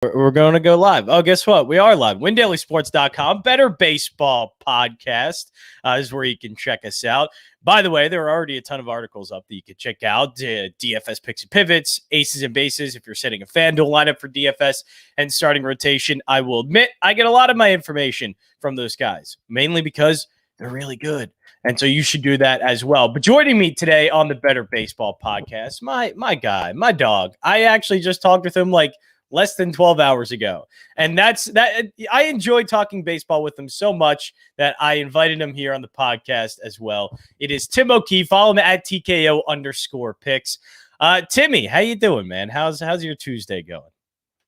We're going to go live. Oh, guess what? We are live. WinDailySports.com, Bettor Baseball Podcast is where you can check us out. By the way, there are already a ton of articles up that you can check out. DFS picks and pivots, aces and bases. If you're setting a FanDuel lineup for DFS and starting rotation, I will admit I get a lot of my information from those guys, mainly because they're really good. And so you should do that as well. But joining me today on the Bettor Baseball Podcast, my guy, my dog. I actually just talked with him like less than 12 hours ago. And that's that. I enjoy talking baseball with him so much that I invited him here on the podcast as well. It is Tim O'Keefe. Follow him at TKO_picks. Timmy, how you doing, man? How's your Tuesday going?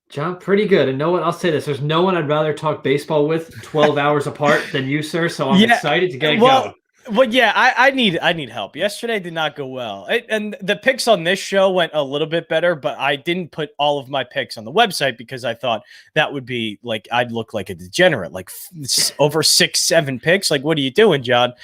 John, pretty good. And know what? I'll say this. There's no one I'd rather talk baseball with 12 hours apart than you, sir. So I'm excited to get it going. Well, yeah, I need help. Yesterday did not go well. And the picks on this show went a little bit better, but I didn't put all of my picks on the website because I thought that would be like, I'd look like a degenerate, like over 6-7 picks. Like, what are you doing, John?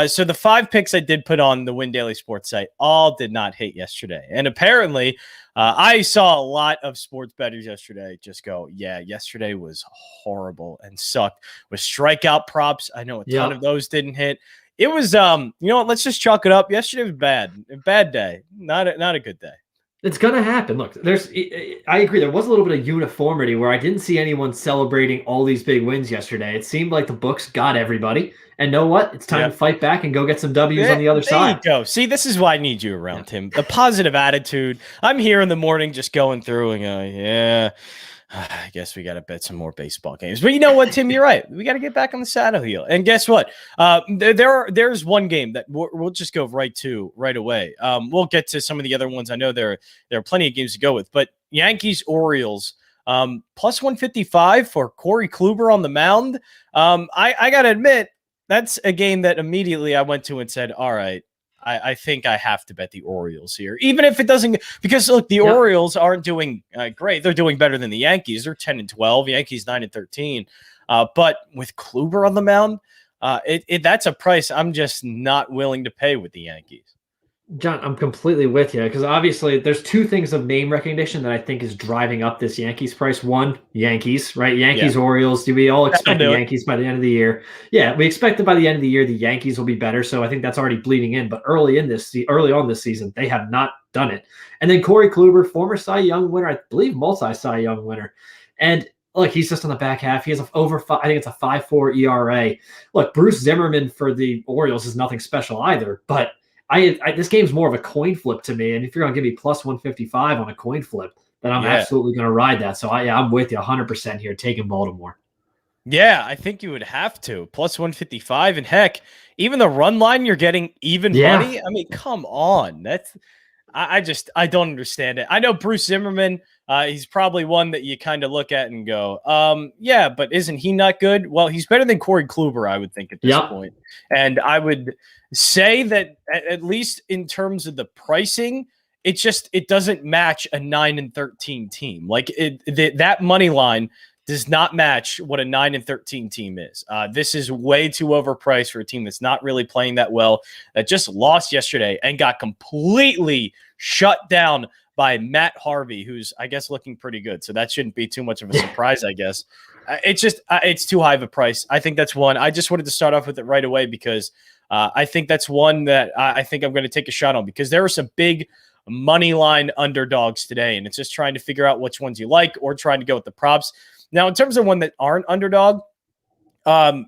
So the 5 picks I did put on the Win Daily Sports site all did not hit yesterday. And apparently I saw a lot of sports bettors yesterday just go, yeah, yesterday was horrible and sucked with strikeout props. I know a ton of those didn't hit. It was, you know what? Let's just chalk it up. Yesterday was bad. A bad day. Not a good day. It's going to happen. Look, I agree. There was a little bit of uniformity where I didn't see anyone celebrating all these big wins yesterday. It seemed like the books got everybody. And know what? It's time to fight back and go get some W's on the other side. There you go. See, this is why I need you around, Tim. The positive attitude. I'm here in the morning just going through and going, yeah, I guess we got to bet some more baseball games. But you know what, Tim? You're right. We got to get back on the saddle heel. And guess what? There's one game that we'll just go right away. We'll get to some of the other ones. I know there are plenty of games to go with. But Yankees, Orioles, plus 155 for Corey Kluber on the mound. I got to admit, that's a game that immediately I went to and said, all right, I think I have to bet the Orioles here, even if it doesn't, because look, the Orioles aren't doing great. They're doing better than the Yankees. They're 10-12, Yankees 9-13. But with Kluber on the mound, that's a price I'm just not willing to pay with the Yankees. John, I'm completely with you because obviously there's 2 things of name recognition that I think is driving up this Yankees price. One, Yankees, right? Yankees, Orioles. Do we all expect the Yankees by the end of the year? Yeah, we expect that by the end of the year, the Yankees will be better. So I think that's already bleeding in. But early on this season, they have not done it. And then Corey Kluber, former Cy Young winner, I believe multi-Cy Young winner. And look, he's just on the back half. He has over 5, I think it's a 5.4 ERA. Look, Bruce Zimmerman for the Orioles is nothing special either, but this game's more of a coin flip to me, and if you're going to give me plus 155 on a coin flip, then I'm absolutely going to ride that. So I'm with you 100% here, taking Baltimore. Yeah, I think you would have to. Plus 155, and heck, even the run line, you're getting even money. I mean, come on. I don't understand it. I know Bruce Zimmerman, he's probably one that you kind of look at and go, but isn't he not good? Well, he's better than Corey Kluber, I would think, at this point. And I would say that at least in terms of the pricing, it doesn't match a 9-13 team. Like that money line does not match what a 9-13 team is. This is way too overpriced for a team that's not really playing that well, that just lost yesterday and got completely shut down by Matt Harvey, who's, I guess, looking pretty good. So that shouldn't be too much of a surprise, I guess. It's too high of a price. I think that's one. I just wanted to start off with it right away because I think that's one that I think I'm going to take a shot on because there are some big money line underdogs today, and it's just trying to figure out which ones you like or trying to go with the props. Now, in terms of one that aren't underdog, the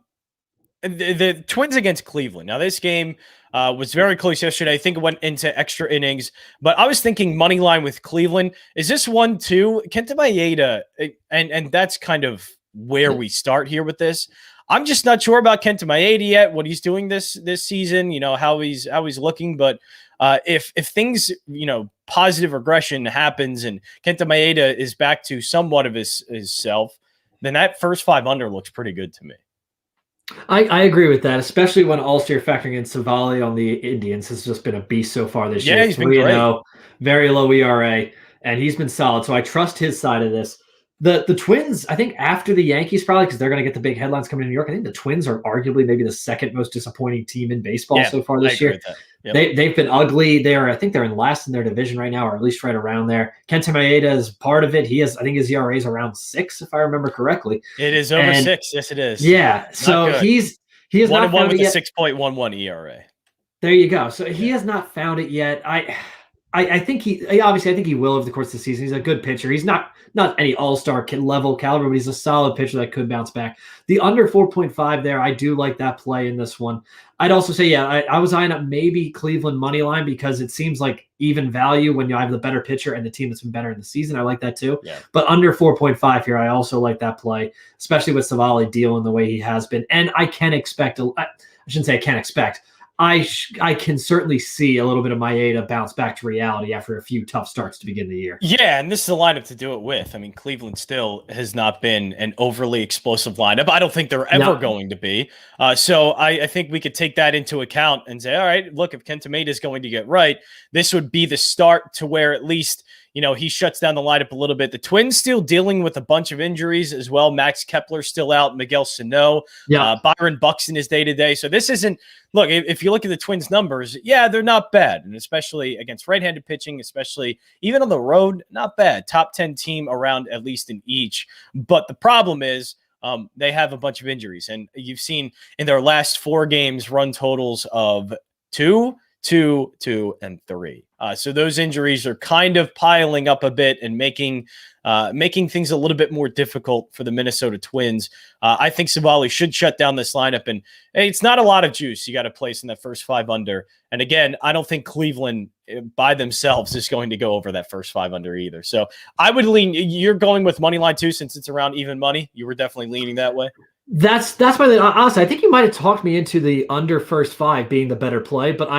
Twins against Cleveland. Now, this game was very close yesterday. I think it went into extra innings, but I was thinking money line with Cleveland. Is this one too? Kenta Maeda, and that's kind of where we start here with this. I'm just not sure about Kenta Maeda yet, what he's doing this season, how he's looking. But if things, positive regression happens and Kenta Maeda is back to somewhat of his self, then that first 5 under looks pretty good to me. I agree with that, especially when also you're factoring in Savali on the Indians has just been a beast so far this year. Yeah, he's been great. Very low ERA, and he's been solid. So I trust his side of this. The Twins, I think after the Yankees, probably because they're going to get the big headlines coming to New York. I think the Twins are arguably maybe the second most disappointing team in baseball so far this year. Yep. They've been ugly. I think they're in last in their division right now, or at least right around there. Kenta Maeda is part of it. I think his ERA is around 6, if I remember correctly. It is over 6. Yes, it is. Yeah. So he has 1-1 with a 6.11 ERA. There you go. So he has not found it yet. I think he will over the course of the season. He's a good pitcher. He's not any all-star level caliber, but he's a solid pitcher that could bounce back. The under 4.5 there, I do like that play in this one. I'd also say, I was eyeing up maybe Cleveland money line because it seems like even value when you have the better pitcher and the team that's been better in the season. I like that too. Yeah. But under 4.5 here, I also like that play, especially with Savali dealing the way he has been. And I can expect I shouldn't say I can't expect. I can certainly see a little bit of Maeda bounce back to reality after a few tough starts to begin the year. Yeah, and this is a lineup to do it with. I mean, Cleveland still has not been an overly explosive lineup. I don't think they're ever going to be. So I think we could take that into account and say, all right, look, if Kenta Maeda is going to get right, this would be the start to where at least he shuts down the lineup a little bit. The Twins still dealing with a bunch of injuries as well. Max Kepler still out. Miguel Sano. Byron Buxton is day-to-day. So this isn't – look, if you look at the Twins' numbers, they're not bad. And especially against right-handed pitching, especially even on the road, not bad. Top 10 team around at least in each. But the problem is they have a bunch of injuries. And you've seen in their last 4 games run totals of 2, 2, 2, and 3. So those injuries are kind of piling up a bit and making things a little bit more difficult for the Minnesota Twins. I think Savali should shut down this lineup, and it's not a lot of juice you got to place in that first 5 under. And again, I don't think Cleveland by themselves is going to go over that first 5 under either. So I would lean. You're going with money line too, since it's around even money. You were definitely leaning that way. That's why honestly, I think you might have talked me into the under first 5 being the better play, but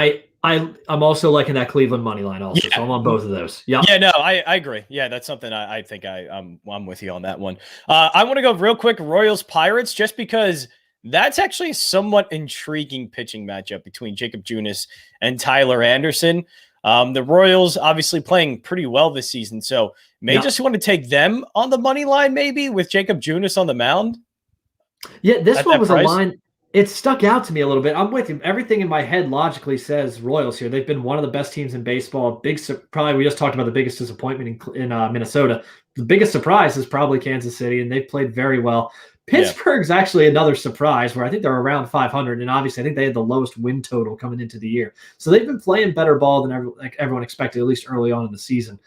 I'm also liking that Cleveland money line also. So I'm on both of those. Yeah. Yeah, no, I agree. Yeah, that's something I think I'm with you on that one. I want to go real quick, Royals Pirates, just because that's actually a somewhat intriguing pitching matchup between Jacob Junis and Tyler Anderson. The Royals obviously playing pretty well this season, so just want to take them on the money line maybe with Jacob Junis on the mound. Yeah, this one was a line. It stuck out to me a little bit. I'm with you. Everything in my head logically says Royals here. They've been one of the best teams in baseball. Probably we just talked about the biggest disappointment in Minnesota. The biggest surprise is probably Kansas City, and they've played very well. Pittsburgh's actually another surprise where I think they're around 500, and obviously I think they had the lowest win total coming into the year. So they've been playing better ball than everyone expected, at least early on in the season.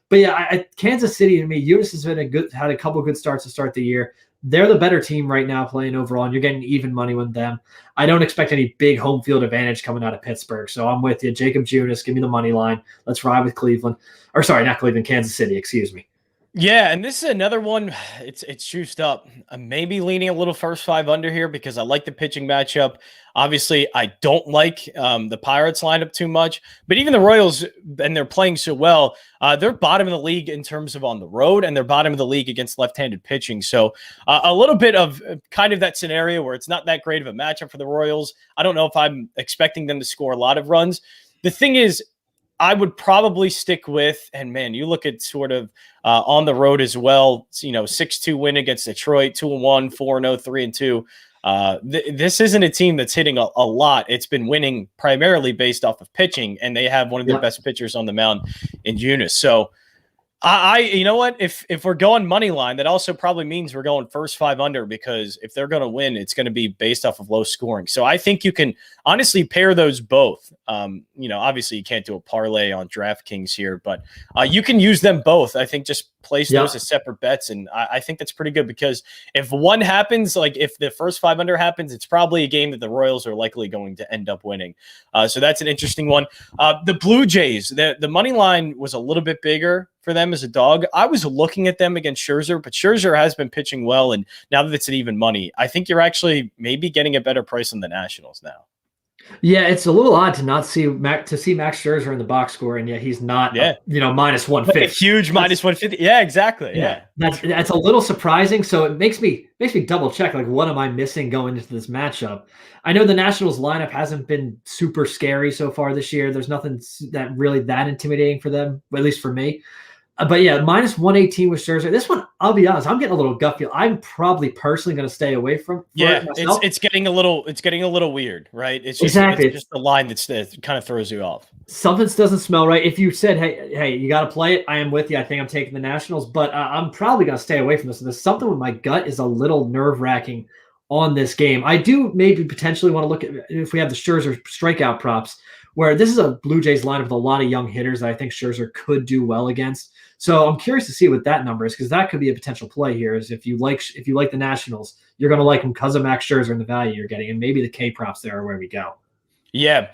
But Kansas City, to me, Junis has had a couple good starts to start the year. They're the better team right now playing overall, and you're getting even money with them. I don't expect any big home field advantage coming out of Pittsburgh. So I'm with you. Jacob Junis, give me the money line. Let's ride with Cleveland. Or sorry, not Cleveland, Kansas City, excuse me. Yeah, and this is another one. It's juiced up. I'm maybe leaning a little first 5 under here because I like the pitching matchup. Obviously, I don't like the Pirates lineup too much, but even the Royals, and they're playing so well, they're bottom of the league in terms of on the road, and they're bottom of the league against left-handed pitching. So a little bit of kind of that scenario where it's not that great of a matchup for the Royals. I don't know if I'm expecting them to score a lot of runs. The thing is, I would probably stick with, and man, you look at sort of on the road as well, 6-2 win against Detroit, 2-1, 4-0, 3-2. This isn't a team that's hitting a lot. It's been winning primarily based off of pitching, and they have one of their best pitchers on the mound in Junis. So you know what? If we're going money line, that also probably means we're going first 5 under, because if they're going to win, it's going to be based off of low scoring. So I think you can honestly pair those both. Obviously you can't do a parlay on DraftKings here, but you can use them both. I think just place those as separate bets, and I think that's pretty good, because if one happens, like if the first 5 under happens, it's probably a game that the Royals are likely going to end up winning. So that's an interesting one. The Blue Jays, the money line was a little bit bigger for them as a dog. I was looking at them against Scherzer, but Scherzer has been pitching well, and now that it's an even money, I think you're actually maybe getting a better price on the Nationals now. Yeah, it's a little odd to not see Max Scherzer in the box score, and yet he's not. Minus 150. Like a huge minus 150. Yeah, exactly. Yeah, that's a little surprising. So it makes me double check. Like, what am I missing going into this matchup? I know the Nationals lineup hasn't been super scary so far this year. There's nothing that really that intimidating for them, at least for me. But yeah, minus 118 with Scherzer. This one, I'll be honest, I'm getting a little gut feel. I'm probably personally going to stay away from Yeah, it myself. it's getting a little weird, right? It's just Exactly. it's just the line that kind of throws you off. Something doesn't smell right. If you said, hey, you got to play it, I am with you. I think I'm taking the Nationals, but I'm probably going to stay away from this. There's something with my gut is a little nerve-wracking on this game. I do maybe potentially want to look at if we have the Scherzer strikeout props, where this is a Blue Jays lineup with a lot of young hitters that I think Scherzer could do well against. So I'm curious to see what that number is, because that could be a potential play here. Is if you like the Nationals, you're going to like them because of Max Scherzer and the value you're getting, and maybe the K props there are where we go. Yeah.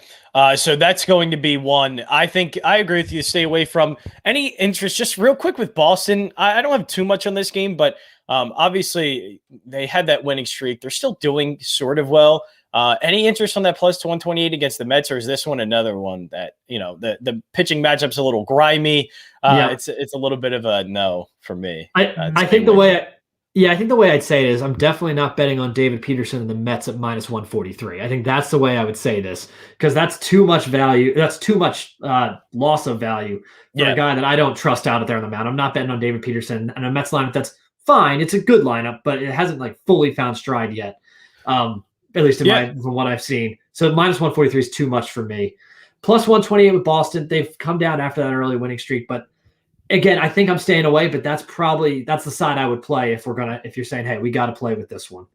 So that's going to be one. I think I agree with you. Stay away from any interest. Just real quick with Boston. I don't have too much on this game, but obviously they had that winning streak. They're still doing sort of well. Any interest on that plus to 128 against the Mets, or is this one another one that, the pitching matchup's a little grimy? It's a little bit of a no for me. I think the way I'd say it is I'm definitely not betting on David Peterson and the Mets at minus 143. I think that's the way I would say this, because that's too much value. That's too much loss of value for a guy that I don't trust out there on the mound. I'm not betting on David Peterson and a Mets lineup that's fine. It's a good lineup, but it hasn't fully found stride yet. At least from what I've seen. So minus 143 is too much for me. Plus 128 with Boston. They've come down after that early winning streak, but again, I think I'm staying away, but that's the side I would play if you're saying, hey, we got to play with this one.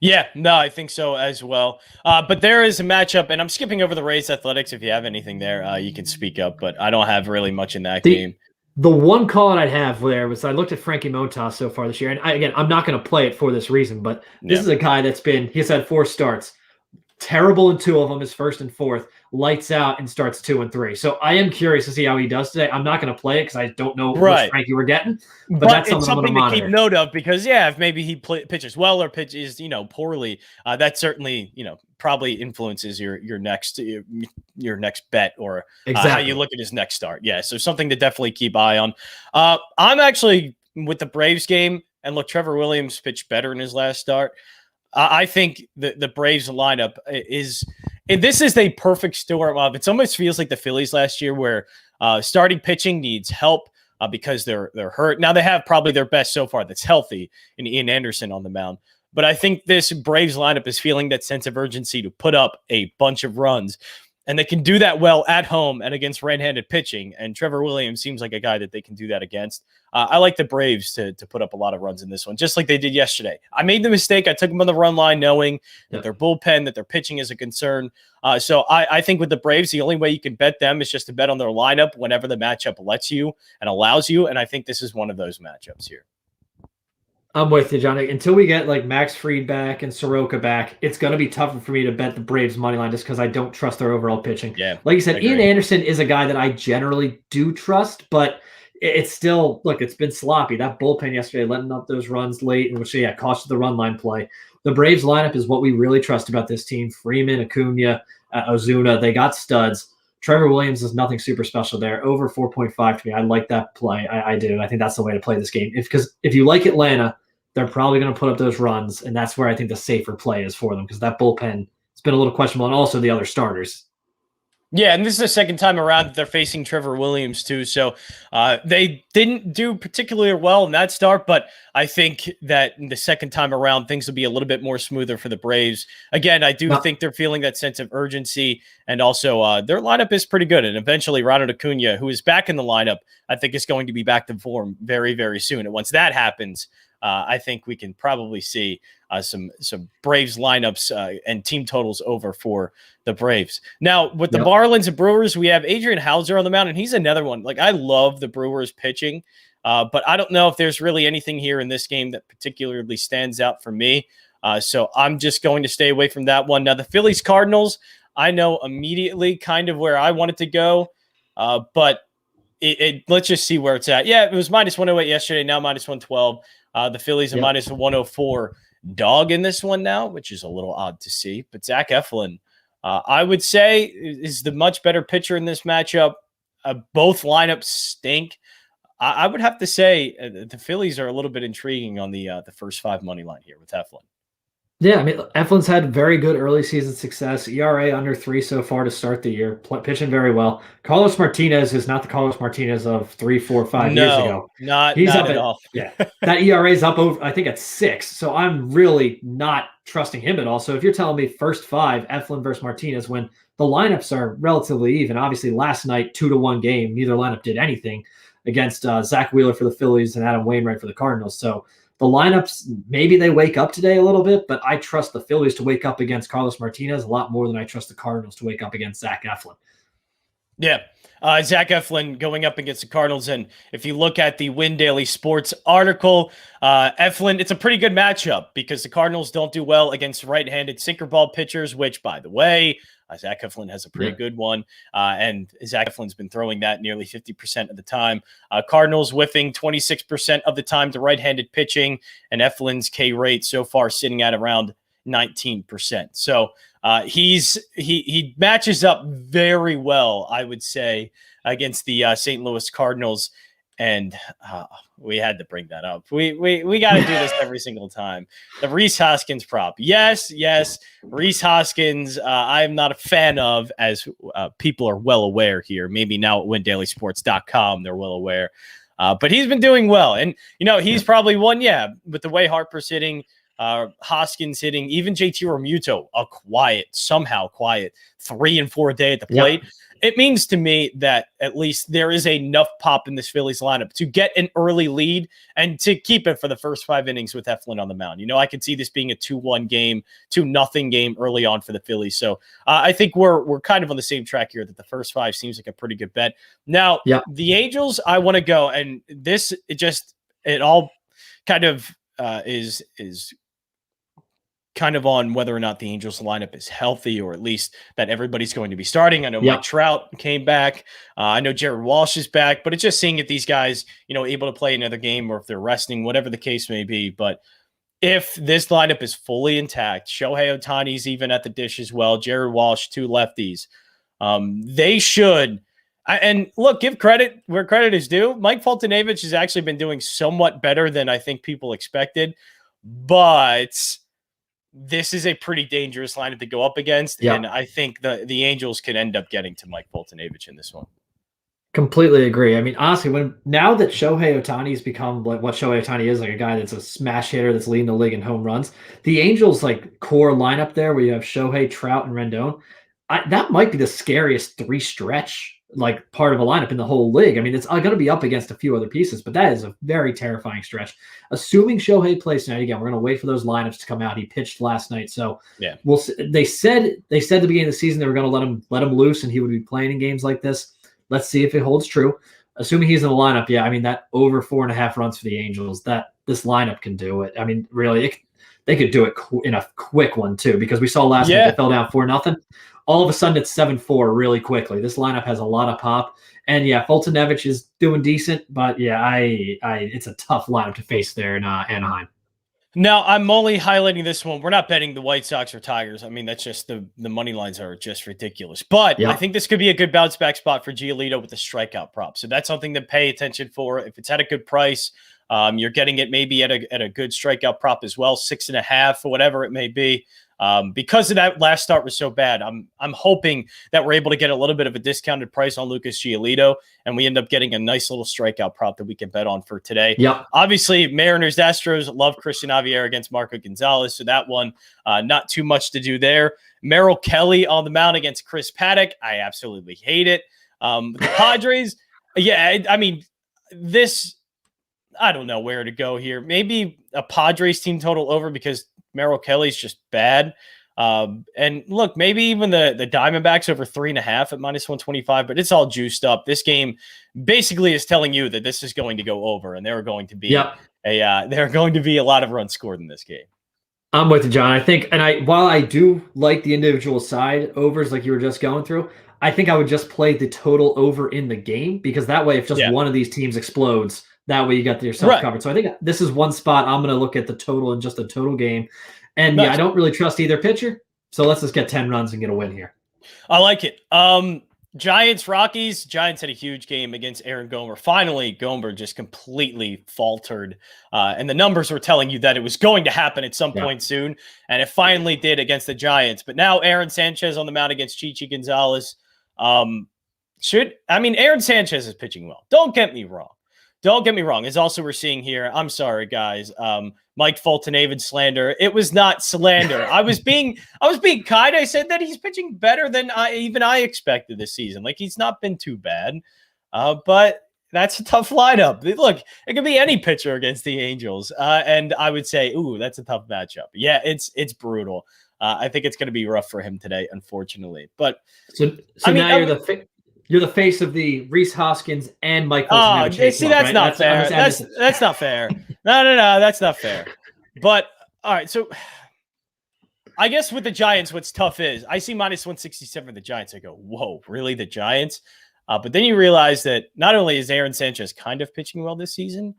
Yeah, no, I think so as well. But there is a matchup, and I'm skipping over the Rays Athletics. If you have anything there, you can speak up, but I don't have really much in that game. The one call I'd have there was I looked at Frankie Montas so far this year, and I'm not going to play it for this reason, but this is a guy he's had 4 starts. Terrible in 2 of them, his first and fourth, lights out and starts 2 and 3. So I am curious to see how he does today. I'm not going to play it because I don't know which Frankie we're getting, but that's something to keep note of, because if maybe he pitches well or pitches poorly, that certainly probably influences your next bet or how you look at his next start. Yeah, so something to definitely keep eye on. I'm actually with the Braves game, and look, Trevor Williams pitched better in his last start. I think the Braves lineup is a perfect storm of. It almost feels like the Phillies last year, where starting pitching needs help because they're hurt. Now they have probably their best so far that's healthy in Ian Anderson on the mound. But I think this Braves lineup is feeling that sense of urgency to put up a bunch of runs. And they can do that well at home and against right-handed pitching. And Trevor Williams seems like a guy that they can do that against. I like the Braves to put up a lot of runs in this one, just like they did yesterday. I made the mistake. I took them on the run line knowing that their bullpen, that their pitching is a concern. So I think with the Braves, the only way you can bet them is just to bet on their lineup whenever the matchup lets you and allows you. And I think this is one of those matchups here. I'm with you, Johnny. Until we get Max Fried back and Soroka back, it's going to be tougher for me to bet the Braves money line just because I don't trust their overall pitching. Yeah, like you said, Ian Anderson is a guy that I generally do trust, but it's still it's been sloppy. That bullpen yesterday, letting up those runs late, and which cost the run line play. The Braves lineup is what we really trust about this team. Freeman, Acuna, Ozuna, they got studs. Trevor Williams is nothing super special there. Over 4.5 to me. I like that play. I do. I think that's the way to play this game. Because if you like Atlanta, they're probably going to put up those runs, and that's where I think the safer play is for them, because that bullpen has been a little questionable, and also the other starters. Yeah, and this is the second time around that they're facing Trevor Williams too, so they didn't do particularly well in that start, but I think that the second time around, things will be a little bit more smoother for the Braves. Again, I do think they're feeling that sense of urgency, and also their lineup is pretty good, and eventually Ronald Acuna, who is back in the lineup, I think is going to be back to form very, very soon, and once that happens, I think we can probably see some Braves lineups and team totals over for the Braves. Now, with the Marlins and Brewers, we have Adrian Hauser on the mound, and he's another one. I love the Brewers pitching, but I don't know if there's really anything here in this game that particularly stands out for me. So I'm just going to stay away from that one. Now, the Phillies Cardinals, I know immediately kind of where I want it to go, but let's just see where it's at. Yeah, it was minus 108 yesterday, now minus 112. The Phillies are minus 104 dog in this one now, which is a little odd to see. But Zach Eflin, I would say, is the much better pitcher in this matchup. Both lineups stink. I would have to say the Phillies are a little bit intriguing on the first 5 money line here with Eflin. Yeah, I mean, Eflin's had very good early season success. ERA under 3 so far to start the year, pitching very well. Carlos Martinez is not the Carlos Martinez of 3, 4, 5 years No, ago. not He's not up at at all. yeah. That ERA is up over, I think, at 6. So I'm really not trusting him at all. So if you're telling me first 5, Eflin versus Martinez, when the lineups are relatively even, obviously last night 2-1 game, neither lineup did anything against Zach Wheeler for the Phillies and Adam Wainwright for the Cardinals. So the lineups, maybe they wake up today a little bit, but I trust the Phillies to wake up against Carlos Martinez a lot more than I trust the Cardinals to wake up against Zach Eflin. Yeah. Zach Eflin going up against the Cardinals. And if you look at the Win Daily Sports article, Eflin, it's a pretty good matchup because the Cardinals don't do well against right-handed sinker ball pitchers, which, by the way, Zach Eflin has a pretty good one. And Zach Eflin's been throwing that nearly 50% of the time. Cardinals whiffing 26% of the time to right-handed pitching, and Eflin's K rate so far sitting at around 19%. So he matches up very well, I would say, against the St. Louis Cardinals. And we had to bring that up. We got to do this every single time. The Rhys Hoskins prop. Yes. Rhys Hoskins, I'm not a fan of, as people are well aware here. Maybe now at windailysports.com, they're well aware. But he's been doing well. And, he's probably one, with the way Harper's hitting, Hoskins hitting, even JT Realmuto, somehow quiet 3 and 4 a day at the plate. Yep. It means to me that at least there is enough pop in this Phillies lineup to get an early lead and to keep it for the first 5 innings with Eflin on the mound. I could see this being a 2-1 game, 2-0 game early on for the Phillies. So I think we're kind of on the same track here that the first 5 seems like a pretty good bet. Now, The Angels, I want to go, and this it all kind of is kind of on whether or not the Angels lineup is healthy, or at least that everybody's going to be starting. I know Mike Trout came back. I know Jared Walsh is back, but it's just seeing if these guys, able to play another game or if they're resting, whatever the case may be. But if this lineup is fully intact, Shohei Ohtani's even at the dish as well, Jared Walsh, 2 lefties, they should. And look, give credit where credit is due. Mike Foltynewicz has actually been doing somewhat better than I think people expected, but this is a pretty dangerous lineup to go up against, and I think the Angels could end up getting to Mike Foltynewicz in this one. Completely agree. I mean, honestly, now that Shohei Ohtani's become like what Shohei Ohtani is, like a guy that's a smash hitter that's leading the league in home runs, the Angels core lineup there where you have Shohei, Trout, and Rendon, that might be the scariest 3-stretch part of a lineup in the whole league. I mean, it's going to be up against a few other pieces, but that is a very terrifying stretch. Assuming Shohei plays tonight, again, we're going to wait for those lineups to come out. He pitched last night, so we'll. They said at the beginning of the season they were going to let him loose, and he would be playing in games like this. Let's see if it holds true. Assuming he's in the lineup, I mean, that over 4.5 runs for the Angels, that this lineup can do it. I mean, really, they could do it in a quick one too, because we saw last night they fell down 4-0. All of a sudden, it's 7-4 really quickly. This lineup has a lot of pop. And, Foltynewicz is doing decent. But, it's a tough lineup to face there in Anaheim. Now, I'm only highlighting this one. We're not betting the White Sox or Tigers. I mean, that's just the money lines are just ridiculous. But I think this could be a good bounce back spot for Giolito with the strikeout prop. So that's something to pay attention for. If it's at a good price, you're getting it maybe at a good strikeout prop as well, 6.5 or whatever it may be. Because of that last start was so bad, I'm hoping that we're able to get a little bit of a discounted price on Lucas Giolito, and we end up getting a nice little strikeout prop that we can bet on for today. Obviously, Mariners, Astros, love Christian Javier against Marco Gonzalez, so that one, not too much to do there. Merrill Kelly on the mound against Chris Paddock. I absolutely hate it. The Padres, I mean, this, I don't know where to go here. Maybe a Padres team total over because Merrill Kelly's just bad. And look, maybe even the Diamondbacks over 3.5 at -125, but it's all juiced up. This game basically is telling you that this is going to go over, and there are going to be a lot of runs scored in this game. I'm with you, John. I think, while I do like the individual side overs like you were just going through, I think I would just play the total over in the game, because that way, if just one of these teams explodes, that way you got yourself covered. So I think this is one spot I'm going to look at the total in just a total game. And I don't really trust either pitcher. So let's just get 10 runs and get a win here. I like it. Giants, Rockies. Giants had a huge game against Aaron Gomer. Finally, Gomer just completely faltered. And the numbers were telling you that it was going to happen at some point soon. And it finally did against the Giants. But now Aaron Sanchez on the mound against Chichi Gonzalez. Aaron Sanchez is pitching well. Don't get me wrong. As also we're seeing here, I'm sorry, guys. Mike Fulton-Avid slander. It was not slander. I was being kind. I said that he's pitching better than I expected this season. Like, he's not been too bad. But that's a tough lineup. Look, it could be any pitcher against the Angels. And I would say, ooh, that's a tough matchup. Yeah, it's brutal. I think it's going to be rough for him today, unfortunately. But you're the face of the Rhys Hoskins and Mike. Oh, see, that's not fair. That's not fair. No, that's not fair. But all right, so I guess with the Giants, what's tough is I see minus 167 for the Giants. I go, whoa, really, the Giants? But then you realize that not only is Aaron Sanchez kind of pitching well this season,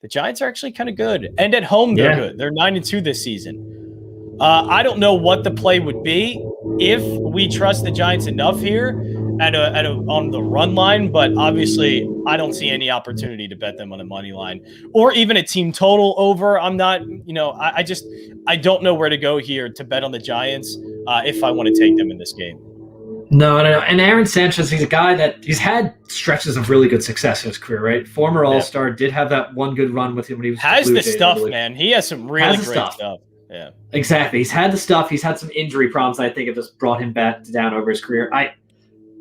the Giants are actually kind of good, and at home they're good. They're 9-2 this season. I don't know what the play would be if we trust the Giants enough here on the run line, but obviously I don't see any opportunity to bet them on the money line or even a team total over. I'm not, I don't know where to go here to bet on the Giants if I want to take them in this game. No. And Aaron Sanchez, he's a guy that he's had stretches of really good success in his career, right? Former All-Star, did have that one good run with him when he was has the stuff, man. He has some really great stuff. Yeah, exactly. He's had the stuff. He's had some injury problems that I think have just brought him back down over his career.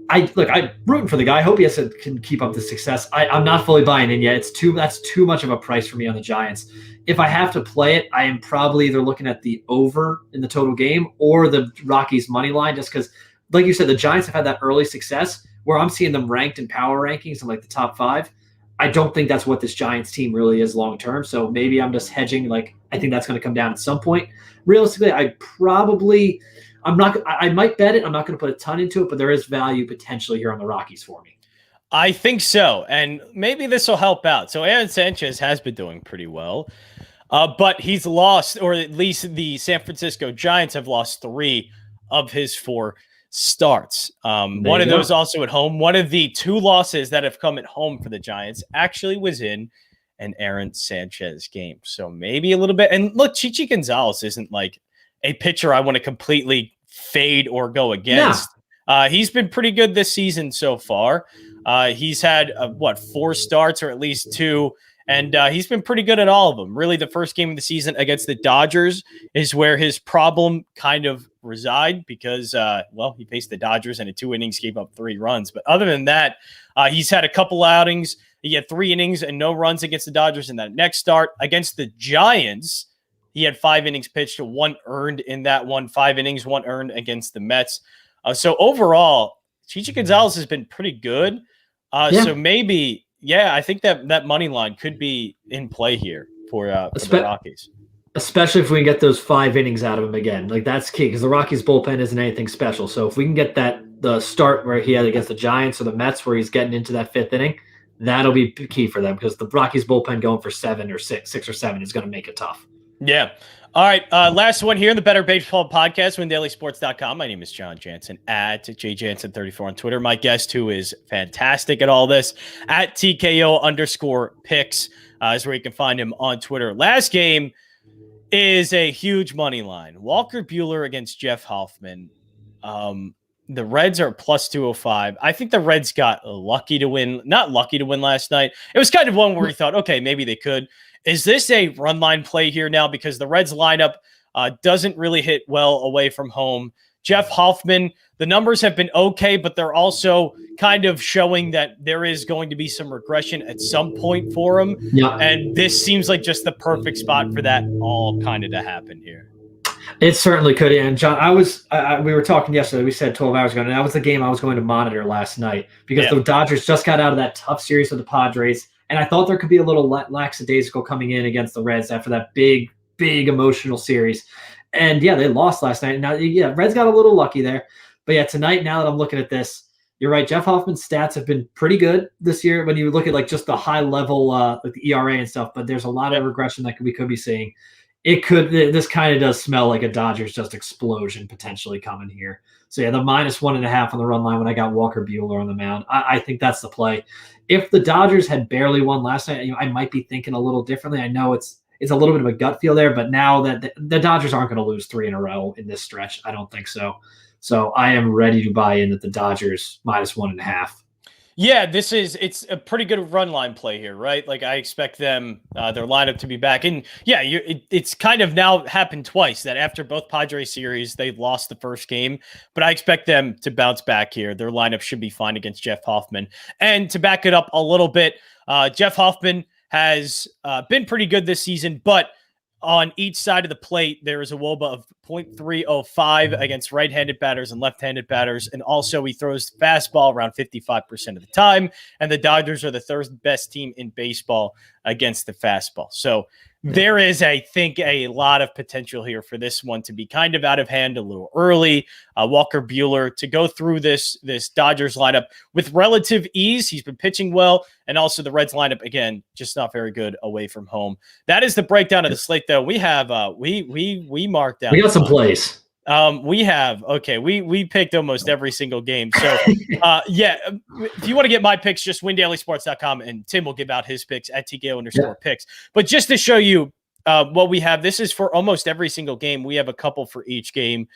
I'm rooting for the guy. I hope he can keep up the success. I'm not fully buying in yet. That's too much of a price for me on the Giants. If I have to play it, I am probably either looking at the over in the total game or the Rockies money line, just because, like you said, the Giants have had that early success where I'm seeing them ranked in power rankings in like the top 5. I don't think that's what this Giants team really is long term. So maybe I'm just hedging. Like, I think that's going to come down at some point. Realistically, I might bet it. I'm not going to put a ton into it, but there is value potentially here on the Rockies for me. I think so. And maybe this will help out. So Aaron Sanchez has been doing pretty well, but he's lost, or at least the San Francisco Giants have lost 3 of his 4 starts. One of those also at home. One of the 2 losses that have come at home for the Giants actually was in an Aaron Sanchez game. So maybe a little bit. And look, Chichi Gonzalez isn't like a pitcher I want to completely fade or go against. He's been pretty good this season so far. He's had 4 starts, or at least 2, and he's been pretty good at all of them. Really, the first game of the season against the Dodgers is where his problem kind of reside because, he faced the Dodgers and in 2 innings gave up 3 runs. But other than that, he's had a couple outings. He had 3 innings and no runs against the Dodgers in that next start. Against the Giants, he had 5 innings pitched, 1 earned in that one. 5 innings, 1 earned against the Mets. So overall, Chichi Gonzalez has been pretty good. So maybe, I think that money line could be in play here for the Rockies. Especially if we can get those 5 innings out of him again. Like, that's key because the Rockies bullpen isn't anything special. So if we can get the start where he had against the Giants or the Mets where he's getting into that 5th inning, that'll be key for them because the Rockies bullpen going for 7 or 6 or 7 is going to make it tough. Yeah. All right. Last one here in the Bettor Baseball Podcast, WinDailySports.com. My name is John Jansen at JJansen34 on Twitter. My guest, who is fantastic at all this, at TKO_picks, is where you can find him on Twitter. Last game is a huge money line. Walker Buehler against Jeff Hoffman. The Reds are plus 205. I think the Reds got lucky to win. Not lucky to win last night. It was kind of one where we thought, okay, maybe they could. Is this a run line play here now? Because the Reds lineup doesn't really hit well away from home. Jeff Hoffman, the numbers have been okay, but they're also kind of showing that there is going to be some regression at some point for him. Yeah. And this seems like just the perfect spot for that all kind of to happen here. It certainly could. And John, we were talking yesterday, we said 12 hours ago, and that was the game I was going to monitor last night because the Dodgers just got out of that tough series with the Padres. And I thought there could be a little lackadaisical coming in against the Reds after that big emotional series. And they lost last night. Now, Reds got a little lucky there. But tonight, now that I'm looking at this, you're right. Jeff Hoffman's stats have been pretty good this year when you look at like just the high level, like the ERA and stuff. But there's a lot of regression that we could be seeing. it could. This kind of does smell like a Dodgers just explosion potentially coming here. So yeah, the -1.5 on the run line when I got Walker Buehler on the mound. I think that's the play. If the Dodgers had barely won last night, I might be thinking a little differently. I know it's a little bit of a gut feel there, but now that the Dodgers aren't going to lose 3 in a row in this stretch, I don't think so. So I am ready to buy in that the Dodgers -1.5. Yeah, it's a pretty good run line play here, right? Like I expect them, their lineup to be back. And yeah, it's kind of now happened twice that after both Padres series, they've lost the first game, but I expect them to bounce back here. Their lineup should be fine against Jeff Hoffman. And to back it up a little bit, Jeff Hoffman has been pretty good this season, but on each side of the plate, there is a WOBA of .305 against right-handed batters and left-handed batters. And also he throws the fastball around 55% of the time. And the Dodgers are the third best team in baseball against the fastball. So there is, I think, a lot of potential here for this one to be kind of out of hand a little early. Walker Buehler to go through this Dodgers lineup with relative ease. He's been pitching well. And also the Reds lineup, again, just not very good away from home. That is the breakdown of the slate, though. We have we marked down. We got some plays. We picked almost every single game. So yeah, if you want to get my picks, just windailysports.com and Tim will give out his picks at TKO_picks. But just to show you what we have, this is for almost every single game. We have a couple for each game.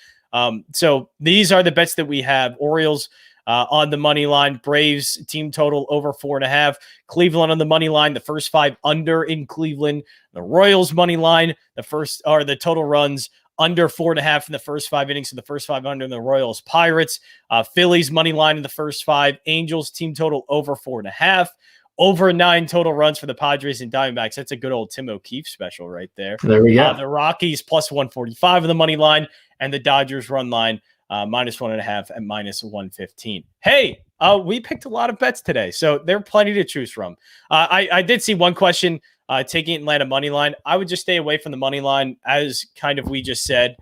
So these are the bets that we have. Orioles on the money line, Braves team total over 4.5, Cleveland on the money line, the first 5 under in Cleveland, the Royals money line, the total runs under 4.5 in the first 5 innings, so the first 5 under in the Royals Pirates, Phillies money line in the first 5, Angels team total over 4.5, over 9 total runs for the Padres and Diamondbacks. That's a good old Tim O'Keefe special right there. There we go. The Rockies +145 in the money line, and the Dodgers run line -1.5 and -115. Hey, we picked a lot of bets today, so there are plenty to choose from. I did see one question taking Atlanta money line. I would just stay away from the money line, as kind of we just said.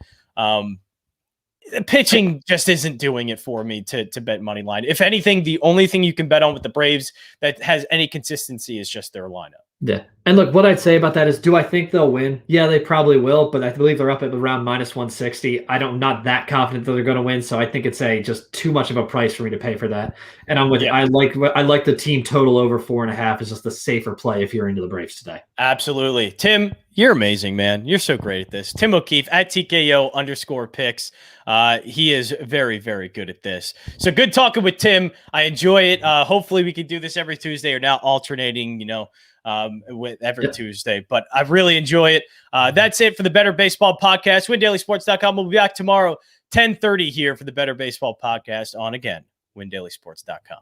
Pitching just isn't doing it for me to bet money line. If anything, the only thing you can bet on with the Braves that has any consistency is just their lineup. Yeah. And look, what I'd say about that is, do I think they'll win? Yeah, they probably will, but I believe they're up at around -160. I'm not that confident that they're going to win, so I think it's just too much of a price for me to pay for that. And I'm with you. I like the team total over 4.5 is just the safer play if you're into the Braves today. Absolutely. Tim, you're amazing, man. You're so great at this. Tim O'Keefe at TKO_picks. He is very, very good at this. So good talking with Tim. I enjoy it. Hopefully we can do this every Tuesday, or now alternating, with every Tuesday, but I really enjoy it. That's it for the Bettor Baseball Podcast. WinDailySports.com. We'll be back tomorrow, 10:30 here for the Bettor Baseball Podcast on, again, WinDailySports.com.